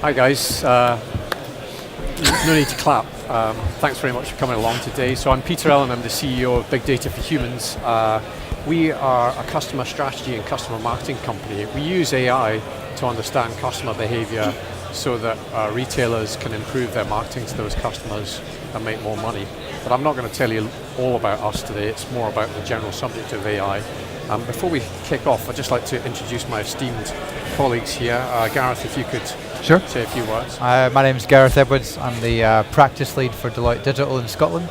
Hi guys, no need to clap. Thanks very much for coming along today. So I'm Peter Allen, I'm the CEO of Big Data for Humans. We are a customer strategy and customer marketing company. We use AI to understand customer behavior so that retailers can improve their marketing to those customers and make more money. But I'm not going to tell you all about us today, it's more about the general subject of AI. Before we kick off, I'd just like to introduce my esteemed colleagues here. Gareth, if you could say a few words. My name is Gareth Edwards. I'm the practice lead for Deloitte Digital in Scotland.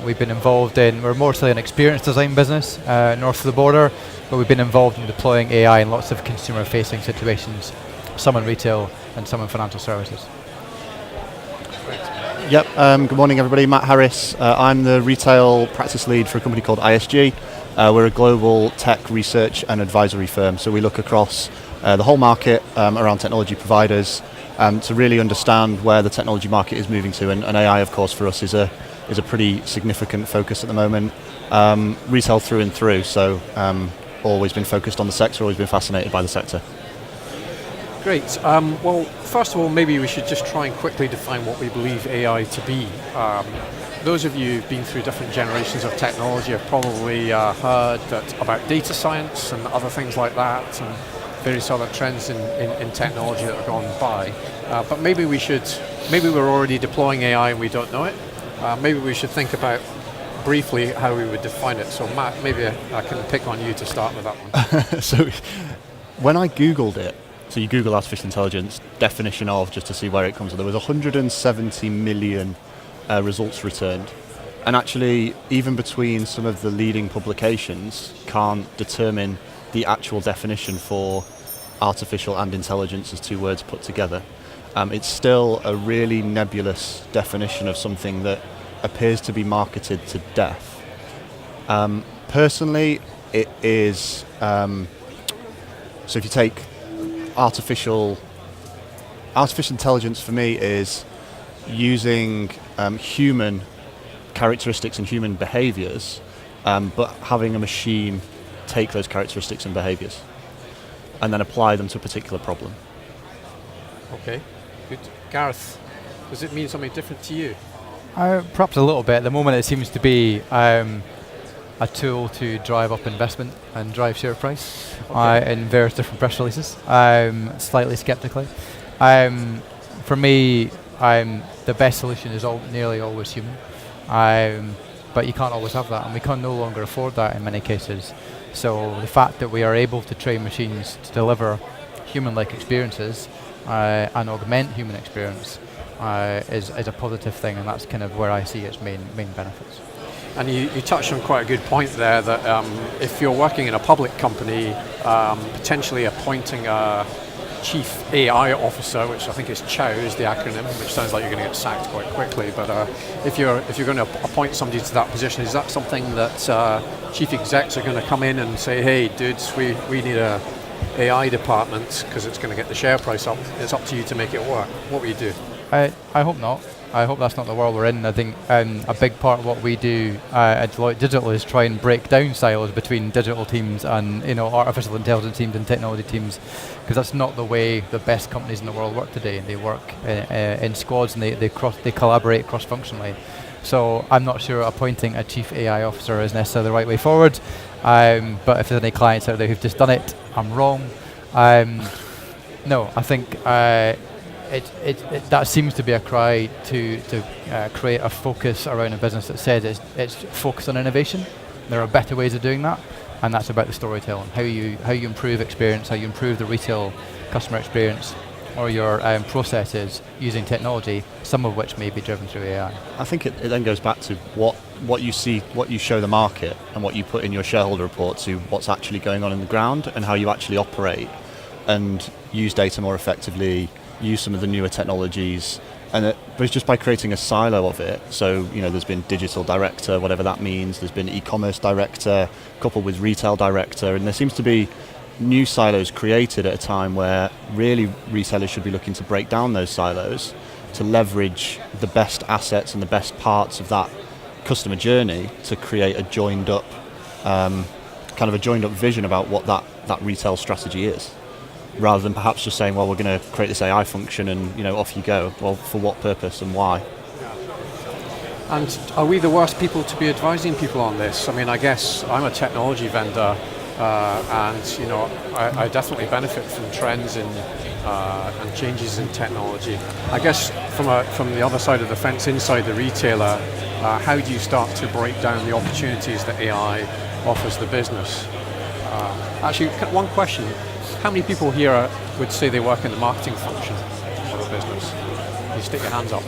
We've been involved we're mostly an experience design business north of the border, but we've been involved in deploying AI in lots of consumer-facing situations, some in retail and some in financial services. Yep, good morning everybody, Matt Harris. I'm the retail practice lead for a company called ISG. We're a global tech research and advisory firm, so we look across the whole market around technology providers to really understand where the technology market is moving to, and AI of course for us is a pretty significant focus at the moment. Retail through and through, so always been focused on the sector, always been fascinated by the sector. Great. Well, first of all, maybe we should just try and quickly define what we believe AI to be. Those of you who've been through different generations of technology have probably heard about data science and other things like that, and various other trends in technology that have gone by. But maybe we're already deploying AI and we don't know it. Maybe we should think about briefly how we would define it. So Matt, maybe I can pick on you to start with that one. So when I Googled it, so you Google artificial intelligence, definition of, just to see where it comes from, there was 170 million results returned. And actually, even between some of the leading publications, can't determine the actual definition for artificial and intelligence as two words put together. It's still a really nebulous definition of something that appears to be marketed to death. Personally, it is, so if you take artificial intelligence for me is using human characteristics and human behaviors, but having a machine take those characteristics and behaviors and then apply them to a particular problem. Okay, good. Gareth, does it mean something different to you? Perhaps a little bit. At the moment it seems to be a tool to drive up investment and drive share price in various different press releases, slightly skeptically. For me, the best solution is nearly always human, but you can't always have that, and we can no longer afford that in many cases. So the fact that we are able to train machines to deliver human-like experiences and augment human experience is a positive thing, and that's kind of where I see its main benefits. And you touched on quite a good point there that if you're working in a public company, potentially appointing a chief AI officer, which I think is CHOW is the acronym, which sounds like you're going to get sacked quite quickly, but if you're going to appoint somebody to that position, is that something that chief execs are going to come in and say, hey dudes, we need a AI department because it's going to get the share price up, it's up to you to make it work? What will you do? I hope not. I hope that's not the world we're in. I think a big part of what we do at Deloitte Digital is try and break down silos between digital teams and artificial intelligence teams and technology teams, because that's not the way the best companies in the world work today. They work in squads and they collaborate cross-functionally. So I'm not sure appointing a chief AI officer is necessarily the right way forward. But if there's any clients out there who've just done it, I'm wrong. No, I think that seems to be a cry to create a focus around a business that says it's focused on innovation. There are better ways of doing that, and that's about the storytelling, how you improve experience, how you improve the retail customer experience, or your processes using technology, some of which may be driven through AI. I think it then goes back to what you see, what you show the market, and what you put in your shareholder report to what's actually going on in the ground and how you actually operate and use data more effectively, use some of the newer technologies, but it's just by creating a silo of it. So there's been digital director, whatever that means, there's been e-commerce director coupled with retail director, and there seems to be new silos created at a time where really retailers should be looking to break down those silos to leverage the best assets and the best parts of that customer journey to create a joined up vision about what that retail strategy is. rather than perhaps just saying, well, we're going to create this AI function and off you go. Well, for what purpose and why? And are we the worst people to be advising people on this? I mean, I guess I'm a technology vendor, and I definitely benefit from trends and changes in technology. I guess from the other side of the fence, inside the retailer, how do you start to break down the opportunities that AI offers the business? Actually, one question: how many people here would say they work in the marketing function of a business? Can you stick your hands up?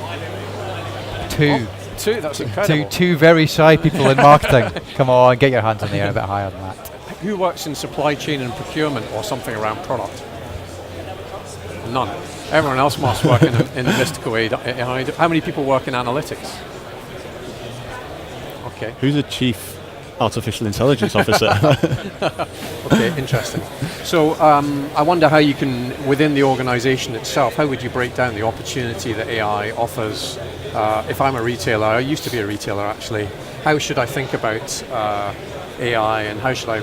Two. Two, that's incredible. Two very shy people in marketing. Come on, get your hands in the air a bit higher than that. Who works in supply chain and procurement or something around product? None. Everyone else must work in the mystical AI. How many people work in analytics? Okay. Who's a chief artificial intelligence officer? Okay, interesting. So I wonder how you can, within the organization itself, how would you break down the opportunity that AI offers? If I'm a retailer, I used to be a retailer actually, how should I think about AI and how should I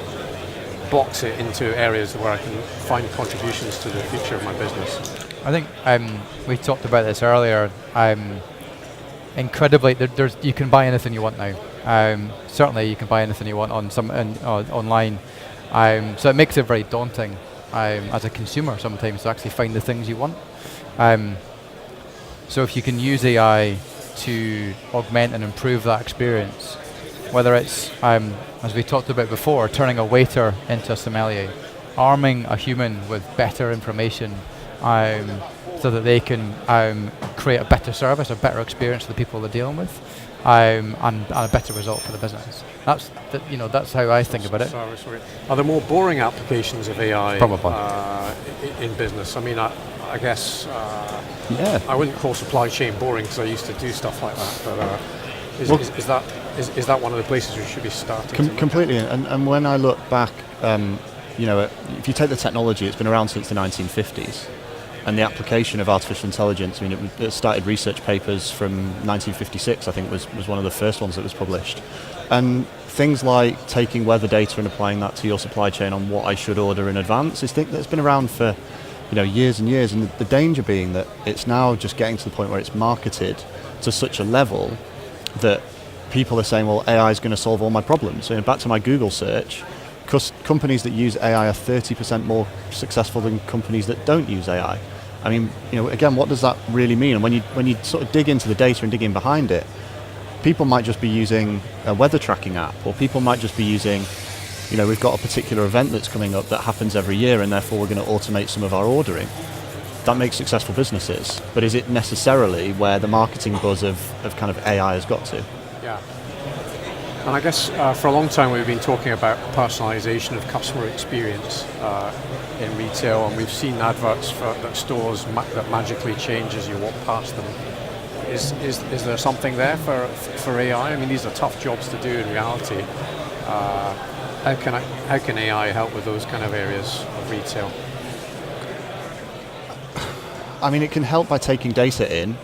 box it into areas where I can find contributions to the future of my business? I think we talked about this earlier. Incredibly, you can buy anything you want now. Certainly, you can buy anything you want online. So it makes it very daunting as a consumer sometimes to actually find the things you want. So if you can use AI to augment and improve that experience, whether it's, as we talked about before, turning a waiter into a sommelier, arming a human with better information so that they can create a better service, a better experience for the people they're dealing with, and a better result for the business. That's how I think about it. Sorry. Are there more boring applications of AI Probably. In business? I mean, I guess Yeah. I wouldn't call supply chain boring because I used to do stuff like that. But is that one of the places we should be starting? Completely. And when I look back, if you take the technology, it's been around since the 1950s. And the application of artificial intelligence, I mean, it started research papers from 1956, I think was one of the first ones that was published. And things like taking weather data and applying that to your supply chain on what I should order in advance is thing that's been around for years and years. And the danger being that it's now just getting to the point where it's marketed to such a level that people are saying, well, AI is going to solve all my problems. So back to my Google search, because companies that use AI are 30% more successful than companies that don't use AI. I mean, again, what does that really mean? And when you sort of dig into the data and dig in behind it, people might just be using a weather tracking app, or people might just be using, we've got a particular event that's coming up that happens every year, and therefore we're going to automate some of our ordering. That makes successful businesses, but is it necessarily where the marketing buzz of kind of AI has got to? Yeah. And I guess for a long time we've been talking about personalization of customer experience in retail, and we've seen adverts that stores that magically change as you walk past them. Is there something there for AI? I mean, these are tough jobs to do in reality. How can AI help with those kind of areas of retail? I mean, it can help by taking data in,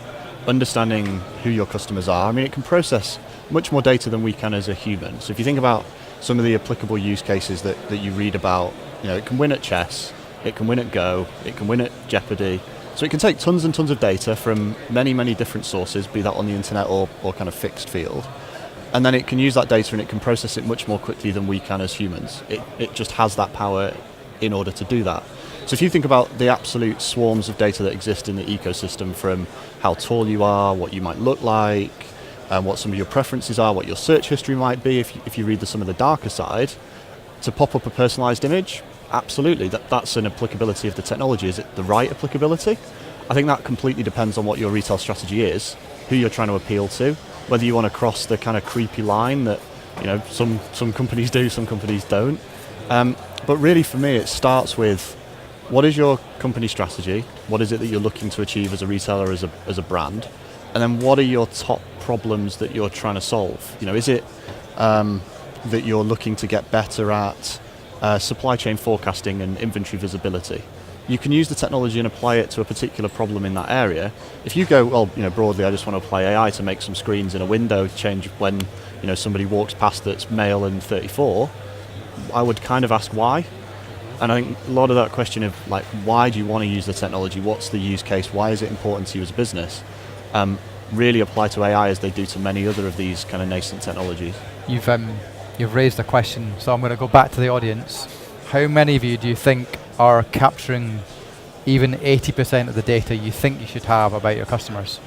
understanding who your customers are. I mean, it can process much more data than we can as a human. So if you think about some of the applicable use cases that you read about, it can win at chess, it can win at Go, it can win at Jeopardy. So it can take tons and tons of data from many, many different sources, be that on the internet or kind of fixed field. And then it can use that data and it can process it much more quickly than we can as humans. It just has that power in order to do that. So if you think about the absolute swarms of data that exist in the ecosystem, from how tall you are, what you might look like, what some of your preferences are, what your search history might be, if you read some of the darker side, to pop up a personalized image, absolutely, that's an applicability of the technology. Is it the right applicability? I think that completely depends on what your retail strategy is, who you're trying to appeal to, whether you want to cross the kind of creepy line that some companies do, some companies don't. But really for me, it starts with, what is your company strategy? What is it that you're looking to achieve as a retailer, as a brand? And then what are your top problems that you're trying to solve? Is it that you're looking to get better at supply chain forecasting and inventory visibility? You can use the technology and apply it to a particular problem in that area. If you go, well, broadly, I just want to apply AI to make some screens in a window change when somebody walks past that's male and 34, I would kind of ask why. And I think a lot of that question of like, why do you want to use the technology? What's the use case? Why is it important to you as a business? Really apply to AI as they do to many other of these kind of nascent technologies. You've raised a question, so I'm going to go back to the audience. How many of you do you think are capturing even 80% of the data you think you should have about your customers?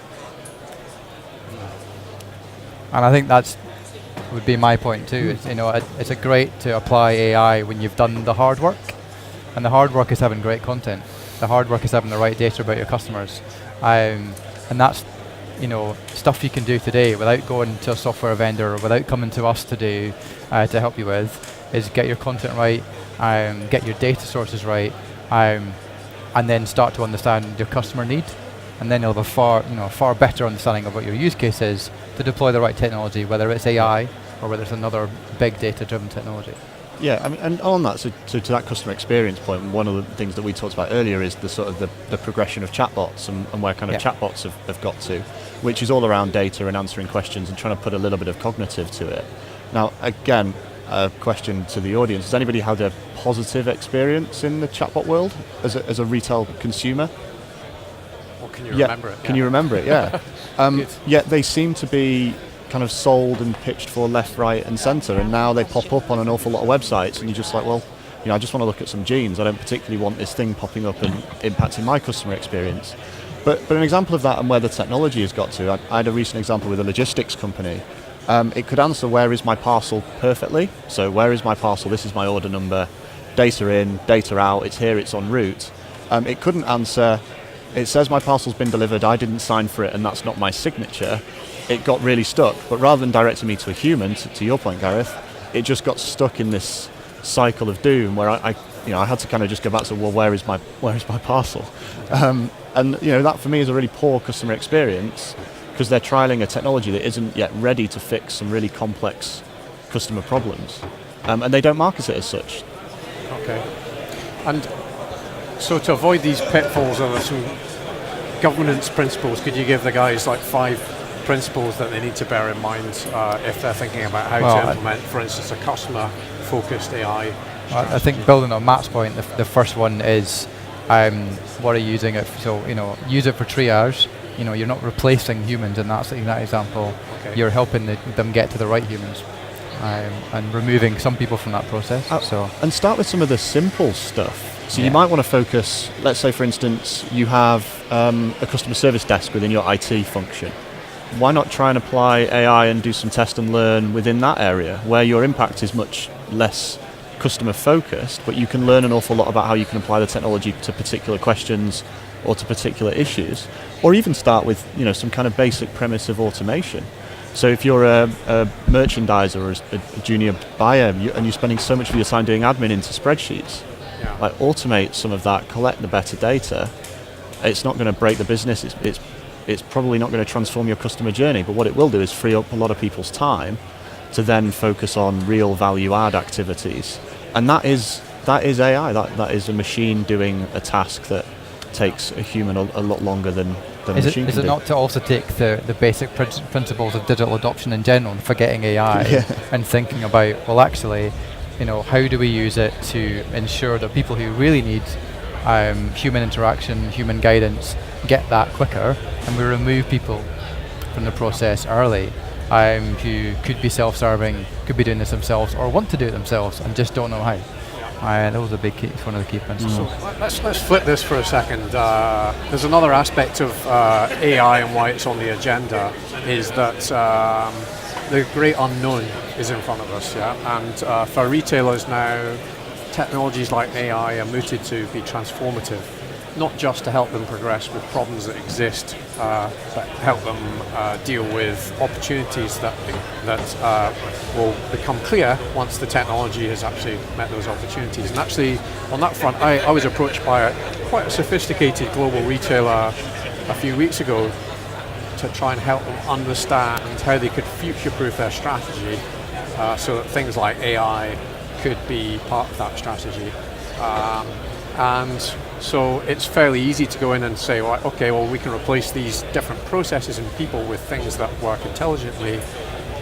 And I think that's would be my point too. It's, it's a great to apply AI when you've done the hard work, and the hard work is having great content. The hard work is having the right data about your customers, and that's stuff you can do today without going to a software vendor or without coming to us to do to help you with. Is get your content right, get your data sources right, and then start to understand your customer need, and then you'll have a far better understanding of what your use case is to deploy the right technology, whether it's AI or whether it's another big data-driven technology. Yeah, I mean, and on that, so to that customer experience point, one of the things that we talked about earlier is the sort of the progression of chatbots and where kind of chatbots have got to, which is all around data and answering questions and trying to put a little bit of cognitive to it. Now, again, a question to the audience: has anybody had a positive experience in the chatbot world as a retail consumer? Well, can you remember it? Can you remember it? Yeah. Yet they seem to be kind of sold and pitched for left, right, and centre, and now they pop up on an awful lot of websites, and you're just like, well, I just want to look at some jeans. I don't particularly want this thing popping up and impacting my customer experience. But an example of that and where the technology has got to, I had a recent example with a logistics company. It could answer where is my parcel perfectly. So where is my parcel? This is my order number. Data in, data out. It's here. It's en route. It couldn't answer. It says my parcel's been delivered. I didn't sign for it, and that's not my signature. It got really stuck. But rather than directing me to a human, to your point, Gareth, it just got stuck in this cycle of doom where I had to kind of just go back to, well, where is my parcel? And that for me is a really poor customer experience, because they're trialing a technology that isn't yet ready to fix some really complex customer problems, and they don't market it as such. Okay. And so to avoid these pitfalls, are there some governance principles? Could you give the guys like 5 principles that they need to bear in mind if they're thinking about how to implement, for instance, a customer-focused AI? I think building on Matt's point, the first one is what are you using it for? So, use it for triage. You're not replacing humans in that example. Okay. You're helping them get to the right humans and removing some people from that process. And start with some of the simple stuff. So you might want to focus, let's say for instance, you have a customer service desk within your IT function. Why not try and apply AI and do some test and learn within that area where your impact is much less customer focused, but you can learn an awful lot about how you can apply the technology to particular questions or to particular issues, or even start with some kind of basic premise of automation. So if you're a merchandiser or a junior buyer and you're spending so much of your time doing admin into spreadsheets, like automate some of that, collect the better data. It's not going to break the business, it's probably not going to transform your customer journey, but what it will do is free up a lot of people's time to then focus on real value add activities. And that is AI, that is a machine doing a task that takes a human a lot longer than a machine can do. Is it not to also take the basic principles of digital adoption in general and forgetting AI and thinking about, well, actually, how do we use it to ensure that people who really need human interaction, human guidance, get that quicker, and we remove people from the process early who could be self-serving, could be doing this themselves, or want to do it themselves and just don't know how. That was one of the key principles. So let's flip this for a second. There's another aspect of AI and why it's on the agenda is that the great unknown is in front of us, and for retailers now, technologies like AI are mooted to be transformative, not just to help them progress with problems that exist, but help them deal with opportunities that will become clear once the technology has actually met those opportunities. And actually, on that front, I was approached by quite a sophisticated global retailer a few weeks ago to try and help them understand how they could future-proof their strategy so that things like AI could be part of that strategy. And so it's fairly easy to go in and say, well, okay, well, we can replace these different processes and people with things that work intelligently.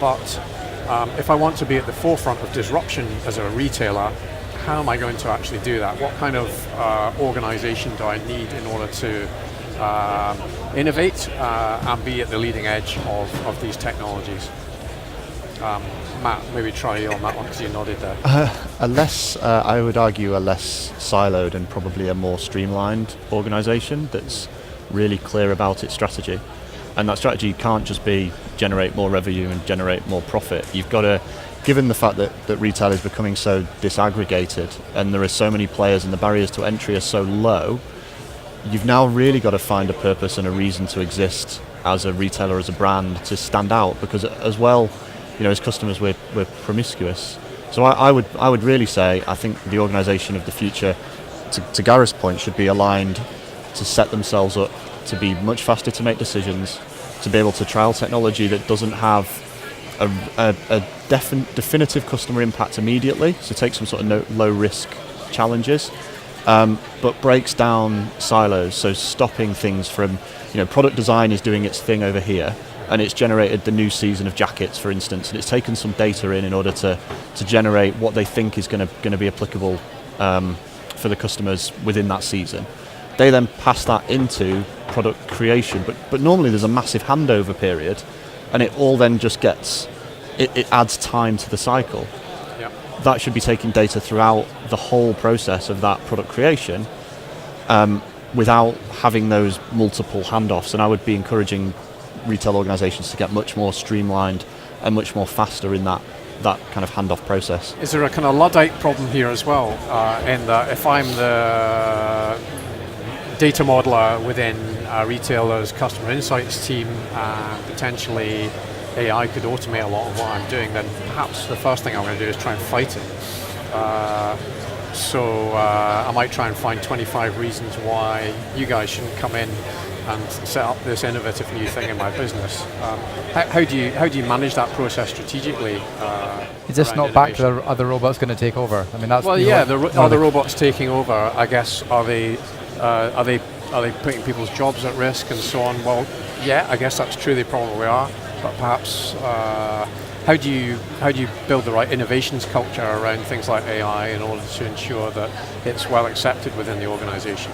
But if I want to be at the forefront of disruption as a retailer, how am I going to actually do that? What kind of organization do I need in order to innovate and be at the leading edge of these technologies? Matt, maybe try you on that one because you nodded there. I would argue, a less siloed and probably a more streamlined organization that's really clear about its strategy. And that strategy can't just be generate more revenue and generate more profit. You've got to, given the fact that retail is becoming so disaggregated and there are so many players and the barriers to entry are so low, you've now really got to find a purpose and a reason to exist as a retailer, as a brand, to stand out, because as well, as customers we're promiscuous. So I would really say, I think the organisation of the future, to Gareth's point, should be aligned to set themselves up to be much faster to make decisions, to be able to trial technology that doesn't have a definitive customer impact immediately, so take some sort of low risk challenges, but breaks down silos, so stopping things from, product design is doing its thing over here, and it's generated the new season of jackets, for instance, and it's taken some data in order to generate what they think is going to be applicable for the customers within that season. They then pass that into product creation, but normally there's a massive handover period, and it all then just it adds time to the cycle. Yep. That should be taking data throughout the whole process of that product creation, without having those multiple handoffs. And I would be encouraging retail organisations to get much more streamlined and much more faster in that kind of handoff process. Is there a kind of Luddite problem here as well, in that if I'm the data modeler within a retailer's customer insights team, and potentially AI could automate a lot of what I'm doing, then perhaps the first thing I'm going to do is try and fight it. So I might try and find 25 reasons why you guys shouldn't come in and set up this innovative new thing in my business. How do you manage that process strategically? Is this not back to the robots going to take over? I mean, that's are the robots taking over? I guess are they putting people's jobs at risk and so on? Well, yeah, I guess that's true. They probably are, but perhaps how do you build the right innovations culture around things like AI in order to ensure that it's well accepted within the organisation?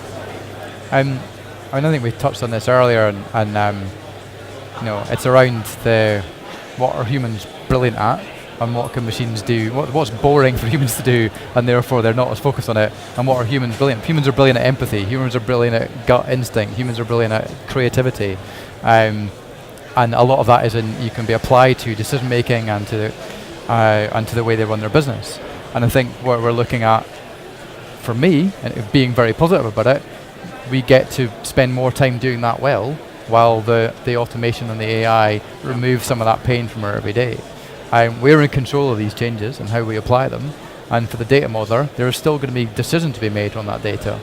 I think we touched on this earlier, and it's around what are humans brilliant at, and what can machines do, what's boring for humans to do, and therefore they're not as focused on it, and what are humans brilliant. Humans are brilliant at empathy, humans are brilliant at gut instinct, humans are brilliant at creativity, and a lot of that you can be applied to decision making and to the way they run their business. And I think what we're looking at, for me, and being very positive about it, we get to spend more time doing that well, while the automation and the AI remove some of that pain from our everyday. We're in control of these changes and how we apply them, and for the data modeler, there is still going to be decisions to be made on that data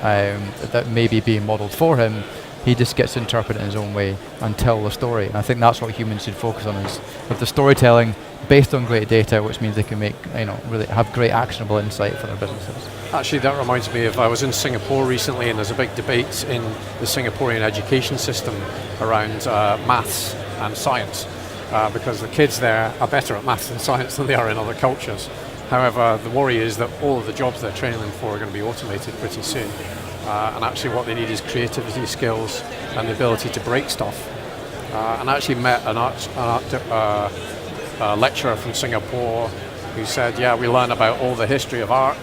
that may be being modeled for him. He just gets to interpret it in his own way and tell the story. And I think that's what humans should focus on, is with the storytelling based on great data, which means they can make, really have great actionable insight for their businesses. Actually, that reminds me of, I was in Singapore recently, and there's a big debate in the Singaporean education system around maths and science, because the kids there are better at maths and science than they are in other cultures. However, the worry is that all of the jobs they're training them for are going to be automated pretty soon. And actually what they need is creativity skills and the ability to break stuff. And I actually met an art lecturer from Singapore who said, yeah, we learn about all the history of art.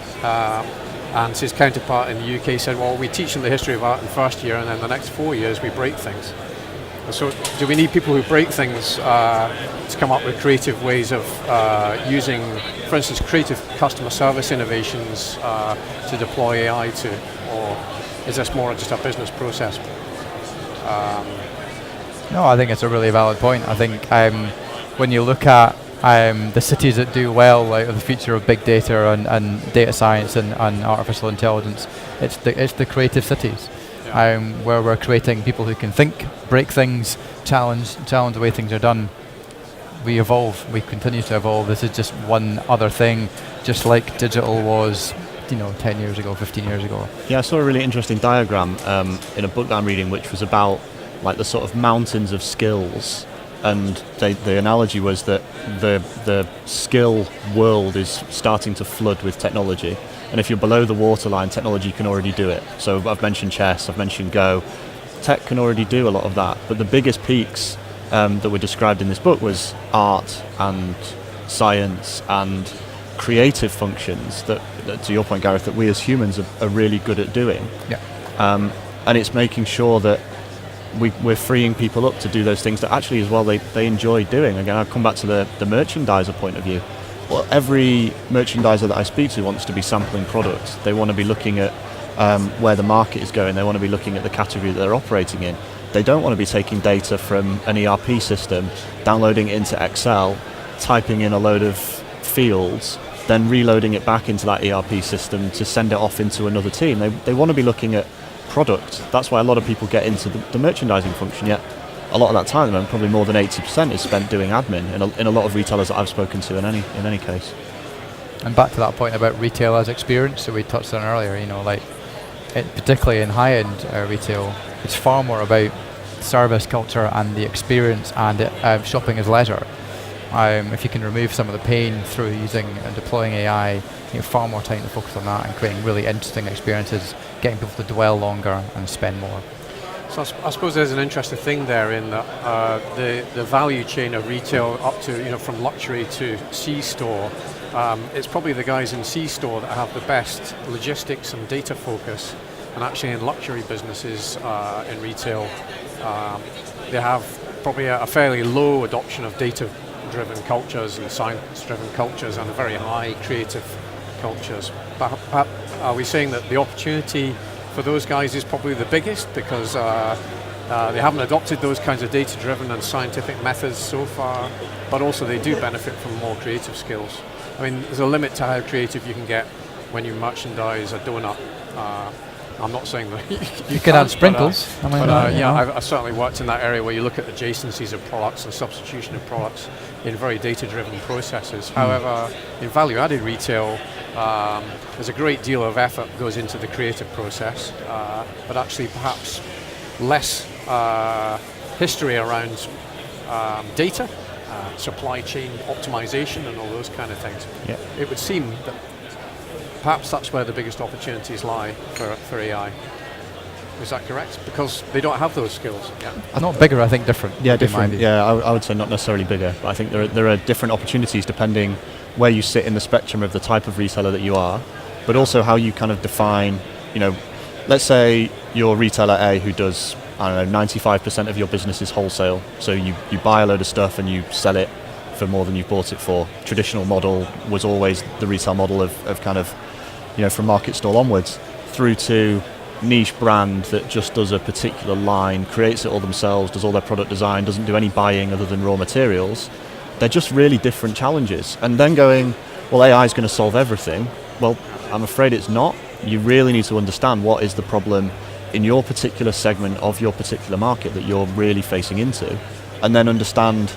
And his counterpart in the UK said, well, we teach them the history of art in first year, and then the next 4 years we break things. So do we need people who break things to come up with creative ways of using, for instance, creative customer service innovations to deploy AI to, or is this more just a business process? No, I think it's a really valid point. I think when you look at the cities that do well out of the future of big data and data science and artificial intelligence, it's the creative cities. Yeah. Where we're creating people who can think, break things, challenge the way things are done. We evolve, we continue to evolve. This is just one other thing, just like digital was 10 years ago, 15 years ago. Yeah, I saw a really interesting diagram in a book that I'm reading, which was about like the sort of mountains of skills and the analogy was that the skill world is starting to flood with technology, and if you're below the waterline, technology can already do it. So I've mentioned chess, I've mentioned Go. Tech can already do a lot of that, but the biggest peaks that were described in this book was art and science and creative functions that, to your point, Gareth, that we as humans are really good at doing. Yeah. And it's making sure that we're freeing people up to do those things that actually as well they enjoy doing. Again, I'll come back to the merchandiser point of view. Well, every merchandiser that I speak to wants to be sampling products. They want to be looking at where the market is going. They want to be looking at the category that they're operating in. They don't want to be taking data from an ERP system, downloading it into Excel, typing in a load of fields, then reloading it back into that ERP system to send it off into another team. They want to be looking at product. That's why a lot of people get into the merchandising function, yet a lot of that time, probably more than 80%, is spent doing admin in a lot of retailers that I've spoken to in any case. And back to that point about retail as experience that we touched on earlier, particularly in high-end retail, it's far more about service culture and the experience and shopping as leisure. If you can remove some of the pain through using and deploying AI, you have far more time to focus on that and creating really interesting experiences, getting people to dwell longer and spend more. So I suppose there's an interesting thing there in that the value chain of retail up to, from luxury to C-store, it's probably the guys in C-store that have the best logistics and data focus, and actually in luxury businesses in retail, they have probably a fairly low adoption of data-driven cultures and science-driven cultures and a very high creative cultures. But are we saying that the opportunity for those guys is probably the biggest because they haven't adopted those kinds of data-driven and scientific methods so far, but also they do benefit from more creative skills? I mean, there's a limit to how creative you can get when you merchandise a donut. I'm not saying that you could add sprinkles. I've certainly worked in that area where you look at adjacencies of products and substitution of products in very data-driven processes. However, in value-added retail, there's a great deal of effort goes into the creative process, but actually perhaps less history around data, supply chain optimization and all those kind of things. Yeah. It would seem that perhaps that's where the biggest opportunities lie for AI. Is that correct? Because they don't have those skills. Yeah. Not bigger, I think different. Yeah, different. Yeah, I would say not necessarily bigger, but I think there are different opportunities depending where you sit in the spectrum of the type of retailer that you are, but also how you kind of define, let's say you're retailer A who does, 95% of your business is wholesale. So you buy a load of stuff and you sell it for more than you've bought it for. Traditional model was always the retail model of kind of, from market stall onwards, through to niche brand that just does a particular line, creates it all themselves, does all their product design, doesn't do any buying other than raw materials. They're just really different challenges. And then going, well, AI is going to solve everything. Well, I'm afraid it's not. You really need to understand what is the problem in your particular segment of your particular market that you're really facing into, and then understand,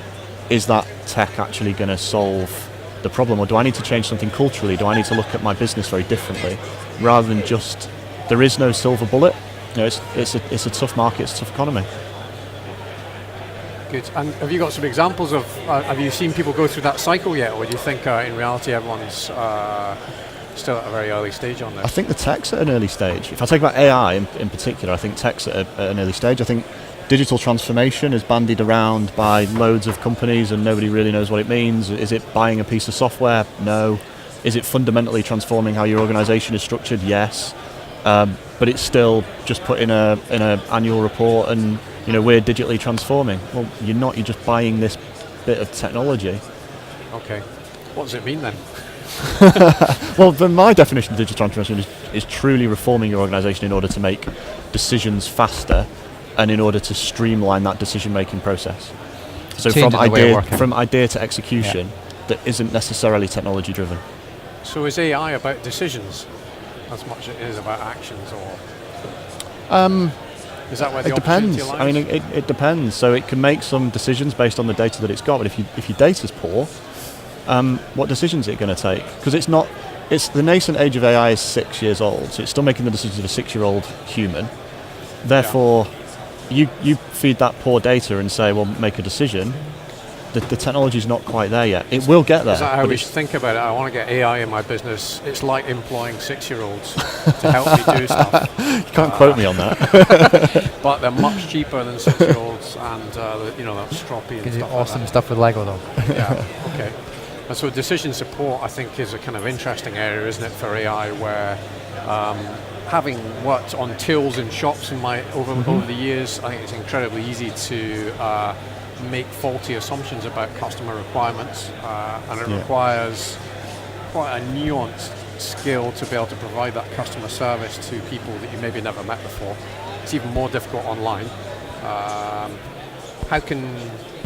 is that tech actually going to solve the problem, or do I need to change something culturally? Do I need to look at my business very differently, rather than just, there is no silver bullet. It's a tough market, it's a tough economy. Good. And have you got some examples of, have you seen people go through that cycle yet, or do you think in reality everyone's still at a very early stage on this? I think the tech's at an early stage. If I talk about AI in particular, I think tech's at an early stage. I think digital transformation is bandied around by loads of companies and nobody really knows what it means. Is it buying a piece of software? No. Is it fundamentally transforming how your organization is structured? Yes. But it's still just put in an annual report and we're digitally transforming. Well, you're not. You're just buying this bit of technology. Okay. What does it mean then? Well, then my definition of digital transformation is truly reforming your organization in order to make decisions faster and in order to streamline that decision-making process. So from idea to execution that isn't necessarily technology-driven. So is AI about decisions as much as it is about actions, or is that where the opportunity lies? I mean, it depends. So it can make some decisions based on the data that it's got, but if your data's poor, what decisions is it going to take? Because it's the nascent age of AI is 6 years old, so it's still making the decisions of a 6-year-old human. Therefore, you feed that poor data and say, well, make a decision. The technology's not quite there yet. It will get there. Is that how but we it's- should think about it? I want to get AI in my business. It's like employing 6-year-olds to help me do stuff. You can't quote me on that. But they're much cheaper than 6-year-olds, and that's stroppy and Gives you stuff awesome like stuff with Lego though. that. Yeah. Okay. And so decision support, I think, is a kind of interesting area, isn't it, for AI, where having worked on tills in shops over the years, I think it's incredibly easy to make faulty assumptions about customer requirements, and it requires quite a nuanced skill to be able to provide that customer service to people that you maybe never met before. It's even more difficult online. How can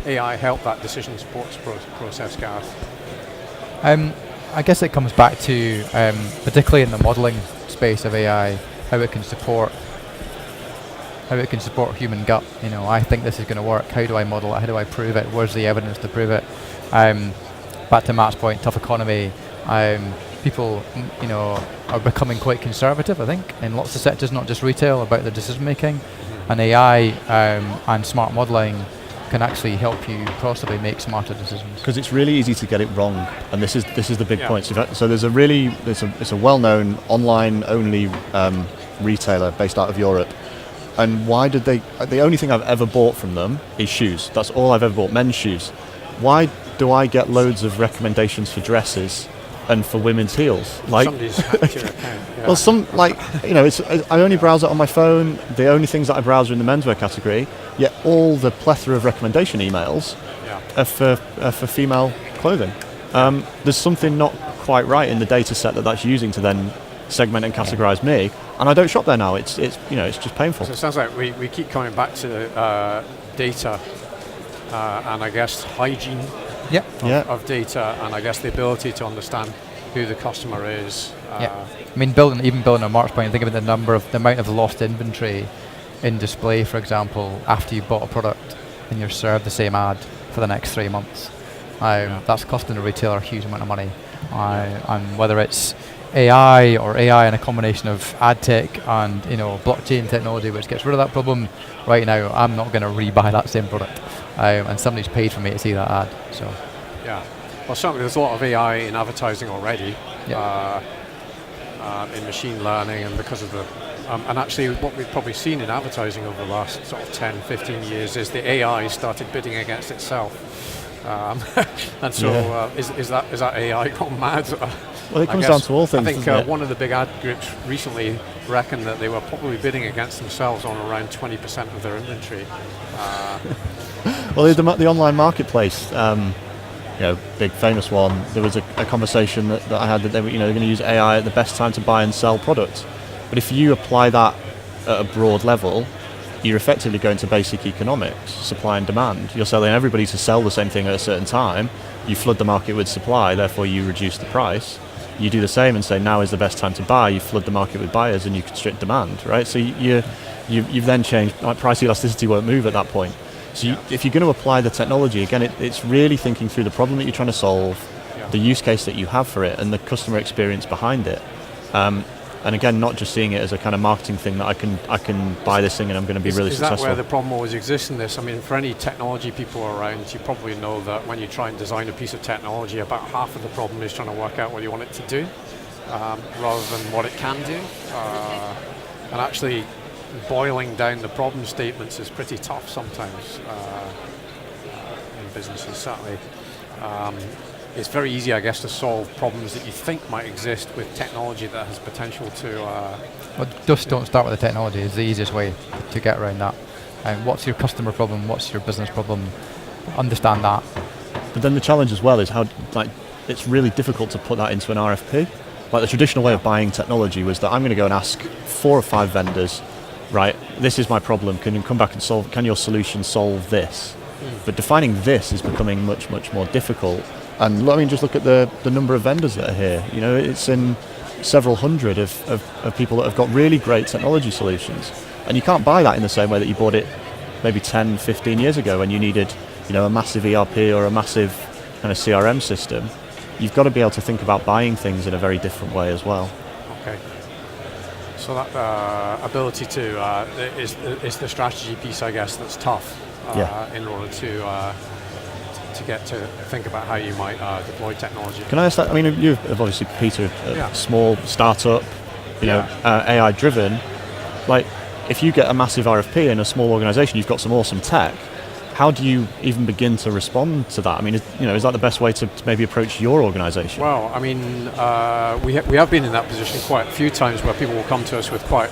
AI help that decision support process, Gareth? I guess it comes back to, particularly in the modelling space of AI, how it can support human gut. I think this is going to work. How do I model it? How do I prove it? Where's the evidence to prove it? Back to Matt's point, tough economy. People, are becoming quite conservative, I think, in lots of sectors, not just retail, about their decision making. And AI and smart modelling can actually help you possibly make smarter decisions. Because it's really easy to get it wrong, and this is the big point. So there's a well-known online-only retailer based out of Europe, and why did they? The only thing I've ever bought from them is shoes. That's all I've ever bought, men's shoes. Why do I get loads of recommendations for dresses and for women's heels? Like, Somebody's hacked your account. Yeah. well, I only browse it on my phone. The only things that I browse are in the menswear category. Yet all the plethora of recommendation emails are for female clothing. There's something not quite right in the data set that's using to then segment and categorize me, and I don't shop there now. It's just painful. So it sounds like we keep coming back to data and I guess hygiene of data, and I guess the ability to understand who the customer is. I mean, building on Mark's point, think about the amount of lost inventory in display, for example, after you've bought a product and you're served the same ad for the next 3 months. That's costing the retailer a huge amount of money. And whether it's AI or AI and a combination of ad tech and blockchain technology, which gets rid of that problem, right now I'm not going to rebuy that same product. And somebody's paid for me to see that ad. So Well, certainly there's a lot of AI in advertising already, in machine learning, and because of the and actually what we've probably seen in advertising over the last sort of 10, 15 years is the AI started bidding against itself. And so is that AI gone mad? Well, it comes down to all things. I think one of the big ad groups recently reckoned that they were probably bidding against themselves on around 20% of their inventory. Well, the online marketplace, big famous one. There was a conversation that I had that they're going to use AI at the best time to buy and sell products. But if you apply that at a broad level, you're effectively going to basic economics, supply and demand. You're selling everybody to sell the same thing at a certain time. You flood the market with supply, therefore you reduce the price. You do the same and say now is the best time to buy. You flood the market with buyers and you constrict demand, right? So you've then changed. Price elasticity won't move at that point. So if you're going to apply the technology, again, it's really thinking through the problem that you're trying to solve, the use case that you have for it, and the customer experience behind it. And again, not just seeing it as a kind of marketing thing that I can buy this thing and I'm going to be really successful. Is that where the problem always exists in this? I mean, for any technology people around, you probably know that when you try and design a piece of technology, about half of the problem is trying to work out what you want it to do, rather than what it can do. And actually, boiling down the problem statements is pretty tough sometimes in businesses, certainly. It's very easy, I guess, to solve problems that you think might exist with technology that has potential to... Well, just don't start with the technology. It's the easiest way to get around that. What's your customer problem? What's your business problem? Understand that. But then the challenge as well is how it's really difficult to put that into an RFP. Like the traditional way of buying technology was that I'm going to go and ask 4 or 5 vendors, right, this is my problem, can you come back and solve, can your solution solve this? But defining this is becoming much, much more difficult. And just look at the number of vendors that are here. It's in several hundred of people that have got really great technology solutions. And you can't buy that in the same way that you bought it maybe 10, 15 years ago when you needed, a massive ERP or a massive kind of CRM system. You've got to be able to think about buying things in a very different way as well. Okay. So that ability to is the strategy piece, I guess, that's tough in order to get to think about how you might deploy technology. Can I ask that? I mean, you've obviously, Peter, a small startup, AI driven. Like, if you get a massive RFP in a small organization, you've got some awesome tech. How do you even begin to respond to that? I mean, is that the best way to maybe approach your organization? Well, I mean, we have been in that position quite a few times where people will come to us with quite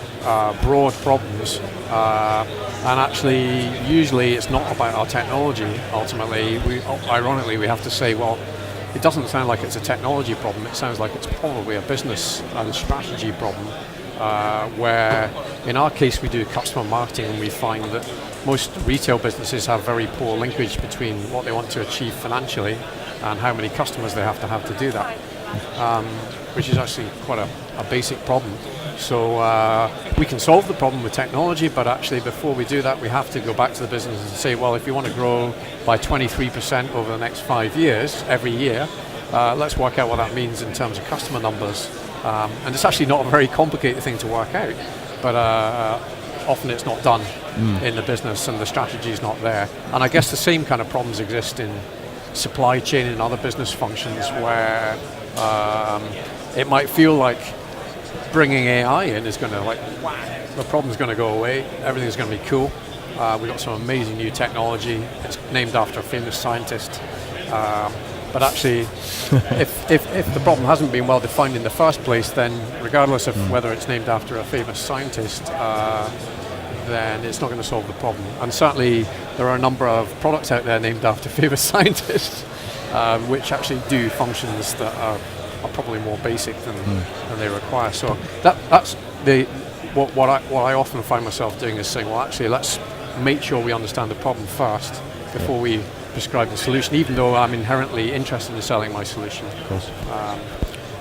broad problems, and actually, usually it's not about our technology. Ultimately, ironically, we have to say, well, it doesn't sound like it's a technology problem. It sounds like it's probably a business and strategy problem. Where, in our case, we do customer marketing, and we find that most retail businesses have very poor linkage between what they want to achieve financially and how many customers they have to do that, which is actually quite a basic problem. So we can solve the problem with technology, but actually before we do that, we have to go back to the business and say, well, if you want to grow by 23% over the next 5 years, every year, let's work out what that means in terms of customer numbers. And it's actually not a very complicated thing to work out, but often it's not done in the business and the strategy is not there. And I guess the same kind of problems exist in supply chain and other business functions where it might feel like bringing AI in is going to the problem's going to go away, everything's going to be cool. We've got some amazing new technology, it's named after a famous scientist. But actually, if the problem hasn't been well defined in the first place, then regardless of whether it's named after a famous scientist, then it's not going to solve the problem. And certainly, there are a number of products out there named after famous scientists, which actually do functions that are probably more basic than they require. So that's what I often find myself doing is saying, well, actually, let's make sure we understand the problem first before we prescribe the solution, even though I'm inherently interested in selling my solution. Of course.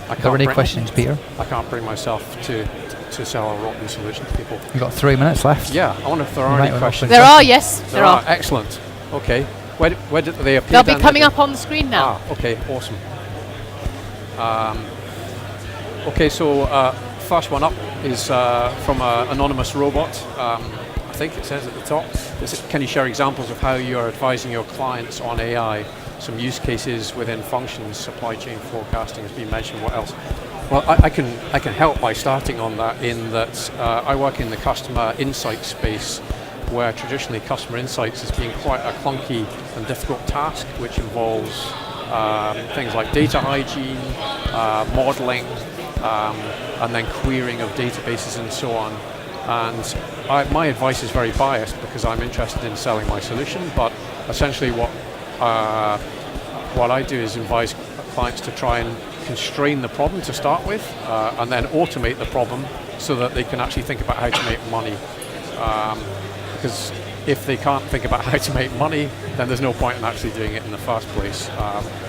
Are there any questions, Peter? I can't bring myself to sell a rotten solution to people. You've got 3 minutes left. Yeah, I wonder if there are any questions. There are, yes, there are. Excellent. Okay. Where did they appear? They'll be coming up on the screen now. Okay, awesome. Okay, so first one up is from an anonymous robot. I think it says at the top. Can you share examples of how you're advising your clients on AI? Some use cases within functions, supply chain forecasting has been mentioned. What else? Well, I can help by starting on that in that I work in the customer insight space, where traditionally customer insights has been quite a clunky and difficult task, which involves things like data hygiene, modeling, and then querying of databases and so on. And my advice is very biased because I'm interested in selling my solution, but essentially what I do is advise clients to try and constrain the problem to start with, and then automate the problem so that they can actually think about how to make money. Because if they can't think about how to make money, then there's no point in actually doing it in the first place.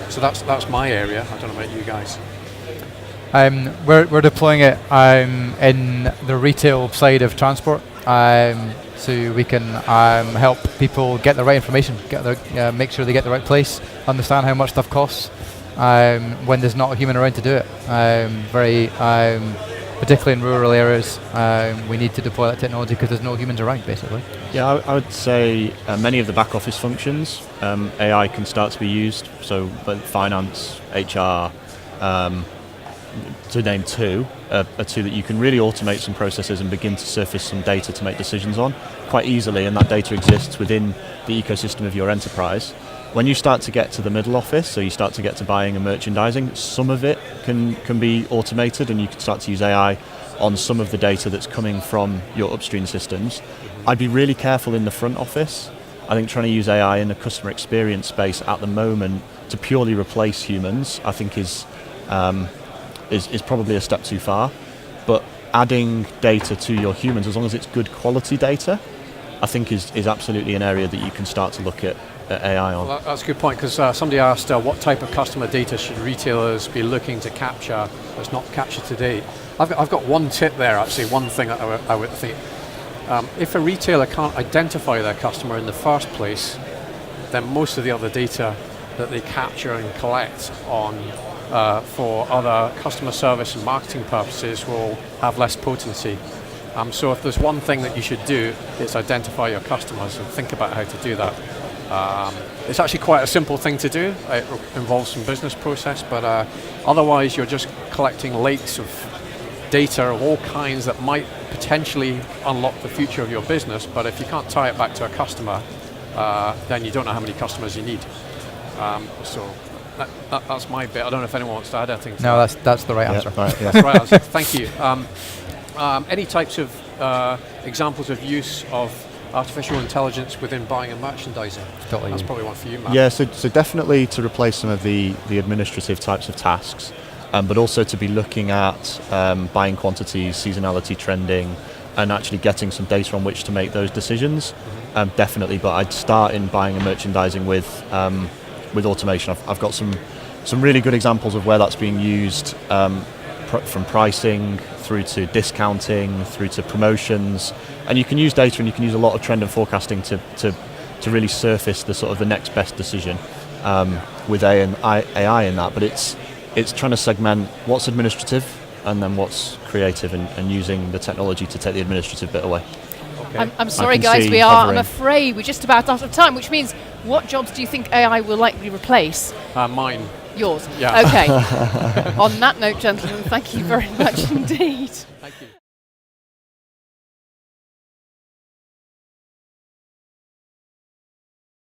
So that's my area. I don't know about you guys. We're deploying it in the retail side of transport, so we can help people get the right information, make sure they get the right place, understand how much stuff costs when there's not a human around to do it. Particularly in rural areas, we need to deploy that technology because there's no humans around, basically. Yeah, I would say many of the back office functions, AI can start to be used. So, finance, HR. To name two, are two that you can really automate some processes and begin to surface some data to make decisions on quite easily, and that data exists within the ecosystem of your enterprise. When you start to get to the middle office, so you start to get to buying and merchandising, some of it can be automated, and you can start to use AI on some of the data that's coming from your upstream systems. I'd be really careful in the front office. I think trying to use AI in the customer experience space at the moment to purely replace humans, I think is probably a step too far. But adding data to your humans, as long as it's good quality data, I think is absolutely an area that you can start to look at AI on. Well, that's a good point, because somebody asked what type of customer data should retailers be looking to capture that's not captured today. I've got one tip there, actually, one thing I would think. If a retailer can't identify their customer in the first place, then most of the other data that they capture and collect on for other customer service and marketing purposes will have less potency. So if there's one thing that you should do, it's identify your customers and think about how to do that. It's actually quite a simple thing to do. It involves some business process, but otherwise you're just collecting lakes of data of all kinds that might potentially unlock the future of your business, but if you can't tie it back to a customer, then you don't know how many customers you need. So that's my bit. I don't know if anyone wants to add anything to No, that. that's the right answer. Right, yeah. That's the right answer. Thank you. Any types of examples of use of artificial intelligence within buying and merchandising? Totally. That's probably one for you, Matt. Yeah, so definitely to replace some of the administrative types of tasks, but also to be looking at buying quantities, seasonality, trending, and actually getting some data on which to make those decisions. Definitely, but I'd start in buying and merchandising with automation. I've got some really good examples of where that's being used, from pricing through to discounting, through to promotions, and you can use data and you can use a lot of trend and forecasting to really surface the sort of the next best decision with AI in that. But it's trying to segment what's administrative and then what's creative, and using the technology to take the administrative bit away. Okay. I'm sorry, can guys. see We are. hovering. I'm afraid we're just about out of time, which means what jobs do you think AI will likely replace? Mine. Yours. Yeah. Okay. On that note, gentlemen, thank you very much indeed.